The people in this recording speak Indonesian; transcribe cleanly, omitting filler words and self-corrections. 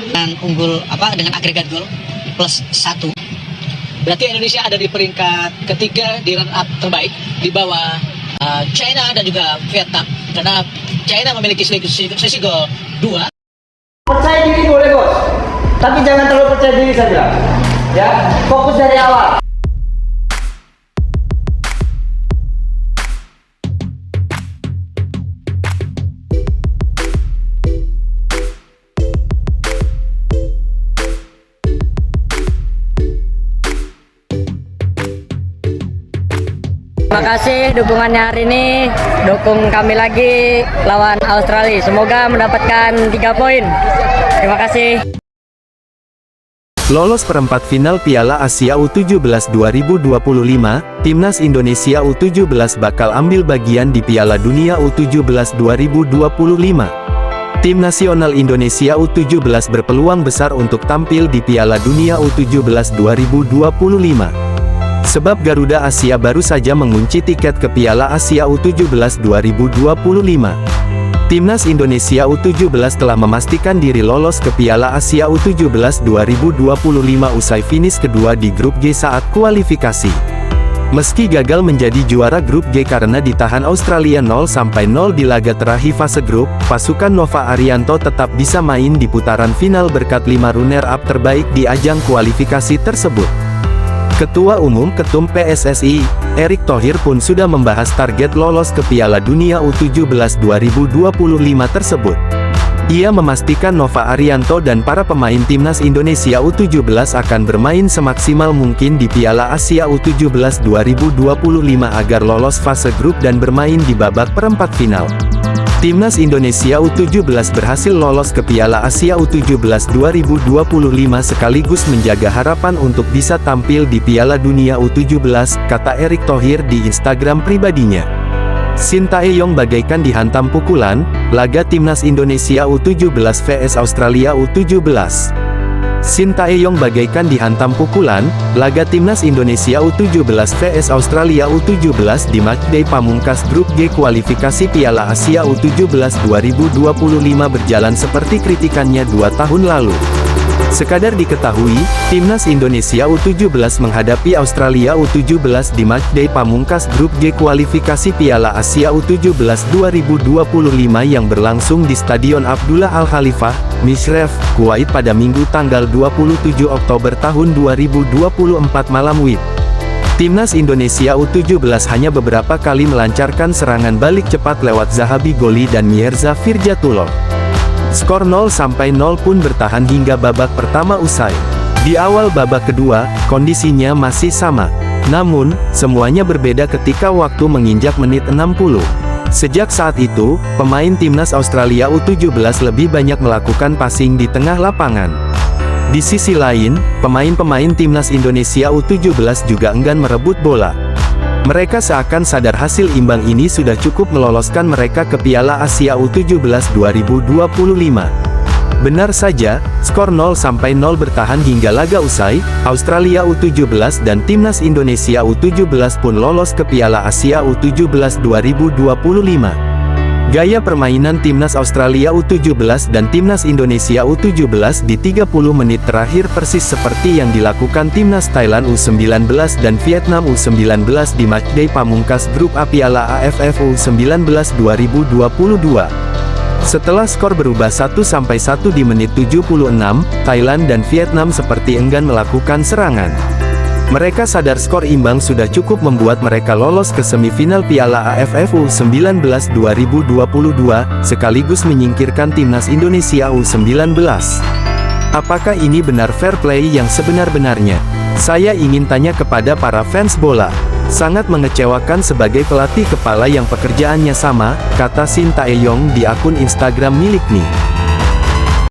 dengan unggul dengan agregat gol +1. Berarti Indonesia ada di peringkat ketiga di run up terbaik di bawah China dan juga Vietnam, karena China memiliki selisih gol 2. Percaya diri boleh bos, tapi jangan terlalu percaya diri saja. Ya, fokus dari awal. Terima kasih dukungannya hari ini. Dukung kami lagi lawan Australia. Semoga mendapatkan 3 poin. Terima kasih. Lolos perempat final Piala Asia U17 2025, Timnas Indonesia U17 bakal ambil bagian di Piala Dunia U17 2025. Tim nasional Indonesia U17 berpeluang besar untuk tampil di Piala Dunia U17 2025. Sebab Garuda Asia baru saja mengunci tiket ke Piala Asia U17 2025. Timnas Indonesia U17 telah memastikan diri lolos ke Piala Asia U17 2025 usai finish kedua di grup G saat kualifikasi. Meski gagal menjadi juara grup G karena ditahan Australia 0-0 di laga terakhir fase grup, pasukan Nova Arianto tetap bisa main di putaran final berkat 5 runner-up terbaik di ajang kualifikasi tersebut. Ketua Umum Ketum PSSI, Erick Thohir pun sudah membahas target lolos ke Piala Dunia U17 2025 tersebut. Ia memastikan Nova Arianto dan para pemain Timnas Indonesia U17 akan bermain semaksimal mungkin di Piala Asia U17 2025 agar lolos fase grup dan bermain di babak perempat final. Timnas Indonesia U17 berhasil lolos ke Piala Asia U17 2025 sekaligus menjaga harapan untuk bisa tampil di Piala Dunia U17, kata Erick Thohir di Instagram pribadinya. Sintayong bagaikan dihantam pukulan, laga Timnas Indonesia U17 vs Australia U17. Sintayong bagaikan dihantam pukulan, laga Timnas Indonesia U17 vs Australia U17 di matchday pamungkas grup G kualifikasi Piala Asia U17 2025 berjalan seperti kritikannya 2 tahun lalu. Sekadar diketahui, Timnas Indonesia U17 menghadapi Australia U17 di matchday pamungkas grup G kualifikasi Piala Asia U17 2025 yang berlangsung di Stadion Abdullah Al Khalifah, Mishref, Kuwait pada Minggu tanggal 27 Oktober tahun 2024 malam WIB. Timnas Indonesia U17 hanya beberapa kali melancarkan serangan balik cepat lewat Zahabi Goli dan Mierza Firjatullah. Skor 0-0 pun bertahan hingga babak pertama usai. Di awal babak kedua, kondisinya masih sama. Namun, semuanya berbeda ketika waktu menginjak menit 60. Sejak saat itu, pemain Timnas Australia U17 lebih banyak melakukan passing di tengah lapangan. Di sisi lain, pemain-pemain Timnas Indonesia U17 juga enggan merebut bola. Mereka seakan sadar hasil imbang ini sudah cukup meloloskan mereka ke Piala Asia U17 2025. Benar saja, skor 0-0 bertahan hingga laga usai. Australia U17 dan Timnas Indonesia U17 pun lolos ke Piala Asia U17 2025. Gaya permainan Timnas Australia U17 dan Timnas Indonesia U17 di 30 menit terakhir persis seperti yang dilakukan Timnas Thailand U19 dan Vietnam U19 di matchday pamungkas grup A Piala AFF U19 2022. Setelah skor berubah 1-1 di menit 76, Thailand dan Vietnam seperti enggan melakukan serangan. Mereka sadar skor imbang sudah cukup membuat mereka lolos ke semifinal Piala AFF U19 2022, sekaligus menyingkirkan Timnas Indonesia U19. Apakah ini benar fair play yang sebenar-benarnya? Saya ingin tanya kepada para fans bola. Sangat mengecewakan sebagai pelatih kepala yang pekerjaannya sama, kata Sintayong di akun Instagram miliknya.